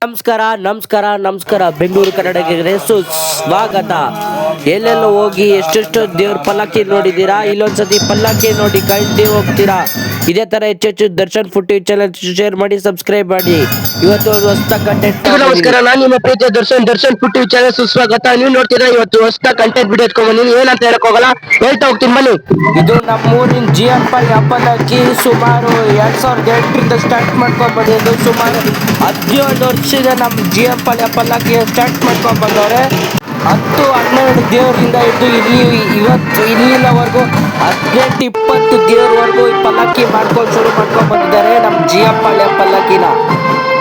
ನಮಸ್ಕಾರ ನಮಸ್ಕಾರ ನಮಸ್ಕಾರ ಬೆಂಗಳೂರು ಕನ್ನಡಕ್ಕೆ ಸ್ವಾಗತ. ಎಲ್ಲೆಲ್ಲ ಹೋಗಿ ಎಷ್ಟೆಷ್ಟು ದೇವ್ರ ಪಲ್ಲಕ್ಕಿ ನೋಡಿದ್ದೀರಾ? ಇಲ್ಲೊಂದ್ಸತಿ ಪಲ್ಲಕ್ಕಿ ನೋಡಿ ಕಳ್ದಿ ಹೋಗ್ತೀರಾ. ಇದೇ ತರ ಹೆಚ್ಚೆಚ್ಚು ದರ್ಶನ್ ಫುಟೇಜ್ ಚಾನಲ್ ಶೇರ್ ಮಾಡಿ, ಸಬ್ಸ್ಕ್ರೈಬ್ ಮಾಡಿ. ಇವತ್ತು ಒಂದು ಹೊಸ ಕಂಟೆಂಟ್. ನಮಸ್ಕಾರ, ನಾನು ನಿಮ್ಮ ಪ್ರೀತಿಯ ದರ್ಶನ್ ಫುಟೇಜ್ ಚಾನಲ್ ಸುಸ್ವಾಗತ. ನೀವು ನೋಡ್ತೀರಾ ಇವತ್ತು ಹೊಸ ಕಂಟೆಂಟ್ ವಿಡಿಯೋ ಎತ್ಕೊಂಡ್ಬಂದಿನಿ. ಏನಂತ ಹೇಳಕ್ ಹೋಗಲ್ಲ, ಹೇಳ್ತಾ ಹೋಗ್ತೀನಿ ಬನ್ನಿ. ಇದು ನಮ್ಮೂರಿನ GM ಪಲ್ಲಕ್ಕಿ ಸುಮಾರು 2008ರಿಂದ ಸ್ಟಾರ್ಟ್ ಮಾಡ್ಕೊಂಡ್ ಬಂದಿದ್ದು. ಸುಮಾರು 17 ವರ್ಷದ ನಮ್ಮ GM ಪಲ್ಲಕ್ಕಿ ಸ್ಟಾರ್ಟ್ ಮಾಡ್ಕೊಂಡ್ ಬಂದವ್ರೆ. 10-12 ದೇವರಿಂದ ಹಿಡಿದು ಇಲ್ಲಿನವರೆಗೂ 18-20 ದೇವ್ರವರೆಗೂ ಈ ಪಲ್ಲಕ್ಕಿ ಶುರು ಮಾಡ್ಕೊಂಡ್ ಬಂದಿದ್ದಾರೆ ನಮ್ಮ GM ಪಲ್ಲಕ್ಕಿನ.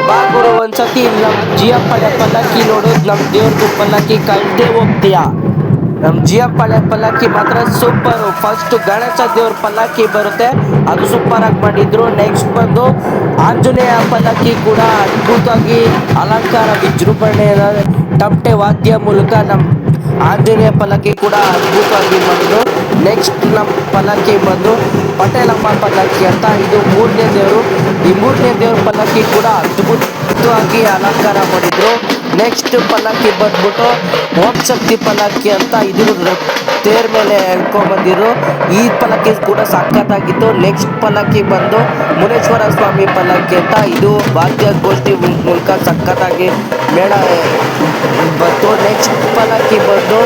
ಬಾಗುರು ಒಂದ್ಸತಿ ನಮ್ಮ GM ಪಲ್ಲಕ್ಕಿ ನೋಡೋದು, ನಮ್ಮ ದೇವ್ರದ್ದು ಪಲ್ಲಕ್ಕಿ ಕಳ್ದೇ ಹೋಗ್ತೀಯಾ. ನಮ್ಮ GM ಪಲ್ಲಕ್ಕಿ ಮಾತ್ರ ಸೂಪರು. ಫಸ್ಟ್ ಗಣೇಶ ದೇವ್ರ ಪಲ್ಲಕ್ಕಿ ಬರುತ್ತೆ, ಅದು ಸೂಪರ್ ಆಗಿ ಮಾಡಿದ್ರು. ನೆಕ್ಸ್ಟ್ ಬಂದು ಆಂಜನೇಯ ಪಲ್ಲಕ್ಕಿ ಕೂಡ ಅದ್ಭುತವಾಗಿ ಅಲಂಕಾರ ವಿಜೃಂಭಣೆ ತಮಟೆ ವಾದ್ಯ ಮೂಲಕ ನಮ್ಮ ಆಂಜನೇಯ ಪಲ್ಲಕ್ಕಿ ಕೂಡ ಅದ್ಭುತವಾಗಿ ಮಾಡಿದ್ರು. ನೆಕ್ಸ್ಟ್ ನಮ್ಮ ಪಲ್ಲಕ್ಕಿ ಬಂದು ಪಟೇಲಮ್ಮ ಪಲ್ಲಕ್ಕಿ ಅಂತ, ಇದು 3ನೇ ದೇವರು. ಈ 3ನೇ ದೇವ್ರ ಪಲ್ಲಕ್ಕಿ ಕೂಡ ಅದ್ಭುತವಾಗಿ ಅಲಂಕಾರ ಮಾಡಿದ್ರು. ನೆಕ್ಸ್ಟ್ ಪಲ್ಲಕ್ಕಿ ಬಂದ್ಬಿಟ್ಟು ಓಂ ಶಕ್ತಿ ಪಲ್ಲಕ್ಕಿ ಅಂತ, ಇದ್ರ ತೇರ್ ಮೇಲೆ ಎಳ್ಕೊಂಡ್ಬಂದಿರು. ಈ ಪಲ್ಲಕ್ಕಿ ಕೂಡ ಸಖತ್ತಾಗಿತ್ತು. ನೆಕ್ಸ್ಟ್ ಪಲ್ಲಕ್ಕಿ ಬಂದು ಮುನೇಶ್ವರ ಸ್ವಾಮಿ ಪಲ್ಲಕ್ಕಿ ಅಂತ, ಇದು ವಾದ್ಯಗೋಷ್ಠಿ ಮೂಲಕ ಸಖತ್ತಾಗಿ ಮೇಳ ಬಂತು. ನೆಕ್ಸ್ಟ್ ಪಲ್ಲಕ್ಕಿ ಬಂದು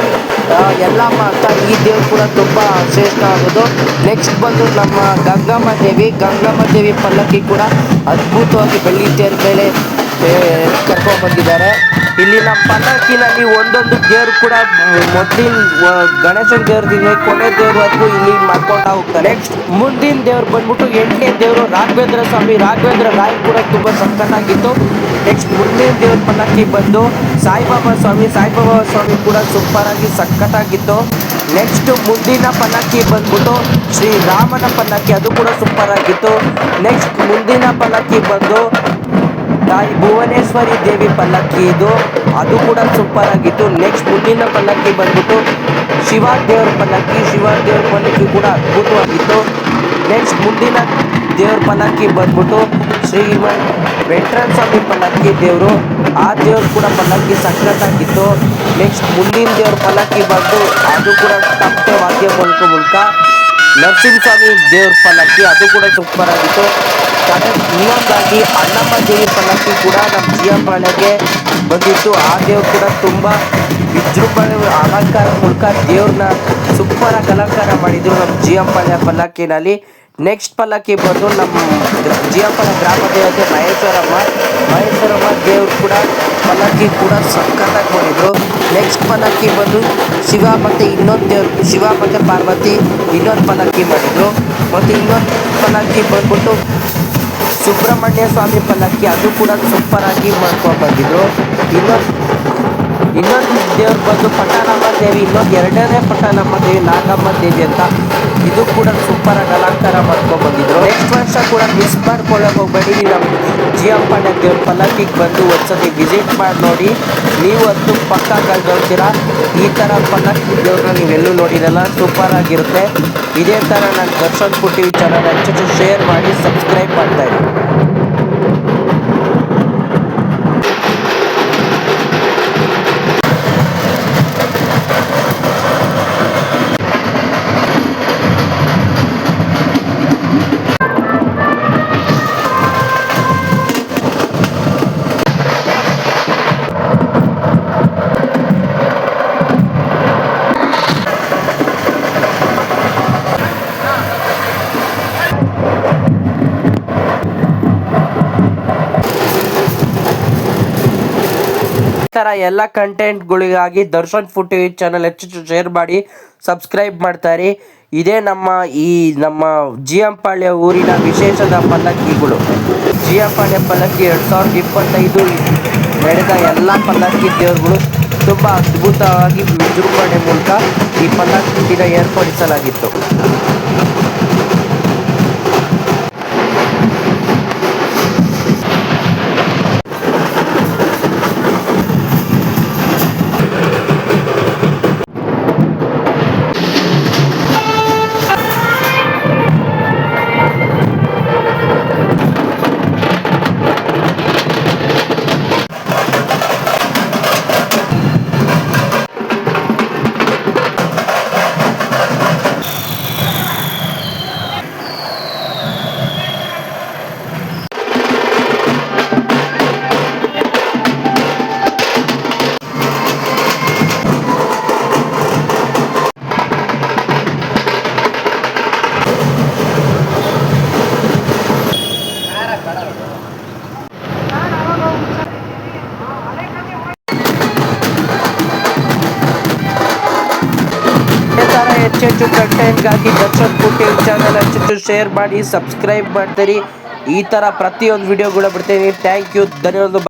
ಯಲ್ಲಮ್ಮ ಅಂತ, ಈ ದೇವ್ರು ಕೂಡ ತುಂಬ ಶ್ರೇಷ್ಠ ಆಗೋದು. ನೆಕ್ಸ್ಟ್ ಬಂದು ನಮ್ಮ ಗಂಗಮ್ಮ ದೇವಿ ಪಲ್ಲಕ್ಕಿ ಕೂಡ ಅದ್ಭುತವಾಗಿ ಬೆಳ್ಳಿ ತೇರ್ ಮೇಲೆ ಕರ್ಕೊಂಡ್ಬಂದಿದ್ದಾರೆ. ಇಲ್ಲಿ ನಮ್ಮ ಪಲ್ಲಕ್ಕಿನಲ್ಲಿ ಒಂದೊಂದು ದೇವ್ರು ಕೂಡ ಮೊದಲಿನ ಗಣೇಶನ ದೇವ್ರದಿಂದ ಕೊನೆ ದೇವ್ರವರೆಗೂ ಇಲ್ಲಿ ಮಾಡ್ಕೊಂಡ ಹೋಗ್ತಾರೆ. ನೆಕ್ಸ್ಟ್ ಮುಂದಿನ ದೇವ್ರು ಬಂದ್ಬಿಟ್ಟು 8ನೇ ದೇವರು ರಾಘವೇಂದ್ರ ಸ್ವಾಮಿ. ರಾಘವೇಂದ್ರ ರಾಯ್ ಕೂಡ ತುಂಬ ಸಖತ್ತಾಗಿತ್ತು. ನೆಕ್ಸ್ಟ್ ಮುಂದಿನ ದೇವ್ರ ಪಲ್ಲಕ್ಕಿ ಬಂದು ಸಾಯಿಬಾಬಾ ಸ್ವಾಮಿ ಕೂಡ ಸೂಪರ್ ಆಗಿ ಸಖತ್ತಾಗಿತ್ತು. ನೆಕ್ಸ್ಟ್ ಮುಂದಿನ ಪಲ್ಲಕ್ಕಿ ಬಂದ್ಬಿಟ್ಟು ಶ್ರೀರಾಮನ ಪಲ್ಲಕ್ಕಿ, ಅದು ಕೂಡ ಸೂಪರ್ ಆಗಿತ್ತು. ನೆಕ್ಸ್ಟ್ ಮುಂದಿನ ಪಲ್ಲಕ್ಕಿ ಬಂದು ತಾಯಿ ಭುವನೇಶ್ವರಿ ದೇವಿ ಪಲ್ಲಕ್ಕಿ, ಅದು ಕೂಡ ಸೂಪರ್ ಆಗಿತ್ತು. ನೆಕ್ಸ್ಟ್ ಮುಂದಿನ ಪಲ್ಲಕ್ಕಿ ಬಂದ್ಬಿಟ್ಟು ಶಿವ ದೇವ್ರ ಪಲ್ಲಕ್ಕಿ ಕೂಡ ಅದ್ಭುತವಾಗಿತ್ತು. ನೆಕ್ಸ್ಟ್ ಮುಂದಿನ ದೇವ್ರ ಪಲ್ಲಕ್ಕಿ ಬಂದ್ಬಿಟ್ಟು ಶ್ರೀಮನ್ ವೆಂಕಟೇಶ್ವರ ಸ್ವಾಮಿ ಪಲ್ಲಕ್ಕಿ ದೇವರು, ಆ ದೇವ್ರು ಕೂಡ ಪಲ್ಲಕ್ಕಿ ಸಖತ್ತಾಗಿತ್ತು. ನೆಕ್ಸ್ಟ್ ಮುಂದಿನ ದೇವ್ರ ಪಲ್ಲಕ್ಕಿ ಬಂದು ಅದು ಕೂಡ ತಪ್ಪೆ ವಾದ್ಯ ಮೂಲಕ ನರಸಿಂಹಸ್ವಾಮಿ ದೇವ್ರ ಪಲ್ಲಕ್ಕಿ, ಅದು ಕೂಡ ಸೂಪರ್ ಆಗಿತ್ತು. ಇನ್ನೊಂದಾಗಿ ಅಣ್ಣಮ್ಮ ದೇವಿ ಪಲ್ಲಕ್ಕಿ ಕೂಡ ನಮ್ಮ GM ಪಾಳ್ಯಕ್ಕೆ ಬಂದಿತ್ತು. ಆ ದೇವ್ರು ಕೂಡ ತುಂಬ ವಿಜೃಂಭಣೆ ಅಲಂಕಾರ ಮೂಲಕ ದೇವ್ರನ್ನ ಸೂಪರಾಗಿ ಅಲಂಕಾರ ಮಾಡಿದ್ರು ನಮ್ಮ GM ಪಾಳ್ಯ ಪಲ್ಲಕ್ಕಿನಲ್ಲಿ. ನೆಕ್ಸ್ಟ್ ಪಲ್ಲಕ್ಕಿ ಬಂದು ನಮ್ಮ GM ಪಾಳ್ಯ ಗ್ರಾಮ ದೇವತೆ ಮಹೇಶ್ವರಮ್ಮ ದೇವ್ರು ಕೂಡ ಪಲ್ಲಕ್ಕಿ ಕೂಡ ಸಖತ್ತಾಗಿ ಮಾಡಿದ್ರು. ನೆಕ್ಸ್ಟ್ ಪಲ್ಲಕ್ಕಿ ಬಂದು ಶಿವ ಮತ್ತು ಪಾರ್ವತಿ ಇನ್ನೊಂದು ಪಲ್ಲಕ್ಕಿ ಮಾಡಿದ್ರು. ಮತ್ತು ಇನ್ನೊಂದು ಪಲ್ಲಕ್ಕಿ ಬಂದ್ಬಿಟ್ಟು ಸುಬ್ರಹ್ಮಣ್ಯ ಸ್ವಾಮಿ ಪಲ್ಲಕ್ಕಿ, ಅದು ಕೂಡ ಸೂಪರ್ ಆಗಿ ಮಾಡ್ಕೊಂಡು ಬಂದಿದ್ರು. ಇನ್ನೊಂದು ದೇವ್ರು ಬಂದು ಪಟಾಲಮ್ಮ ದೇವಿ, ಎರಡನೇ ಪಟಾಲಮ್ಮ ದೇವಿ ನಾಗಮ್ಮ ದೇವಿ ಅಂತ, ಇದು ಕೂಡ ಸೂಪರ್ ಆಗಿ ಅಲಂಕಾರ ಮಾಡ್ಕೊಂಡು ಬಂದಿದ್ರು. ನೆಕ್ಸ್ಟ್ ವರ್ಷ ಕೂಡ ಮಿಸ್ ಮಾಡ್ಕೊಳ್ಳೋಕೆ ಹೋಗ್ಬೇಡಿ. ನಮ್ಮ GM ಪಾಳ್ಯ ದೇವ್ರ ಪಲ್ಲಕ್ಕಿಗೆ ಬಂದು ಒಂದ್ಸತಿ ವಿಸಿಟ್ ಮಾಡಿ ನೋಡಿ. ನೀವು ಅಂತೂ ಪಕ್ಕ ನೋಡ್ತೀರಾ. ಈ ಥರ ಪಲ್ಲಕ್ಕಿ ದೇವ್ರನ್ನ ನೀವೆಲ್ಲೂ ನೋಡಿರಲ್ಲ, ಸೂಪರ್ ಆಗಿರುತ್ತೆ. ಇದೇ ಥರ ನಾನು ದರ್ಶನ್ ಫುಟೇಜ್ ಚಾನಲ್ ಹೆಚ್ಚು ಶೇರ್ ಮಾಡಿ, ಸಬ್ಸ್ಕ್ರೈಬ್ ಮಾಡ್ತಾಯಿದ್ದೀನಿ. ಥರ ಎಲ್ಲ ಕಂಟೆಂಟ್ಗಳಿಗಾಗಿ ದರ್ಶನ್ ಫುಟೇಜ್ ಚಾನಲ್ ಹೆಚ್ಚು ಶೇರ್ ಮಾಡಿ, ಸಬ್ಸ್ಕ್ರೈಬ್ ಮಾಡ್ತಾರೆ. ಇದೇ ನಮ್ಮ GM ಪಾಳ್ಯ ಊರಿನ ವಿಶೇಷದ ಪಲ್ಲಕ್ಕಿಗಳು. GM ಪಾಳ್ಯ ಪಲ್ಲಕ್ಕಿ 2025 ನಡೆದ ಎಲ್ಲ ಪಲ್ಲಕ್ಕಿ ದೇವರುಗಳು ತುಂಬ ಅದ್ಭುತವಾಗಿ ವಿಜೃಂಭಣೆ ಮೂಲಕ ಈ ಪಲ್ಲಕ್ಕಿನ ಏರ್ಪಡಿಸಲಾಗಿತ್ತು. ಹೆಚ್ಚೆಚ್ಚು ಕಂಟೆಂಟ್ಗಾಗಿ ದರ್ಶನ್ ಪುಟ್ಟಿ ಚಾನಲ್ ಹೆಚ್ಚೆಚ್ಚು ಶೇರ್ ಮಾಡಿ ಸಬ್ಸ್ಕ್ರೈಬ್ ಮಾಡ್ತೀರಿ. ಈ ಥರ ಪ್ರತಿಯೊಂದು ವಿಡಿಯೋಗಳು ಬಿಡ್ತೀನಿ. ಥ್ಯಾಂಕ್ ಯು, ಧನ್ಯವಾದ.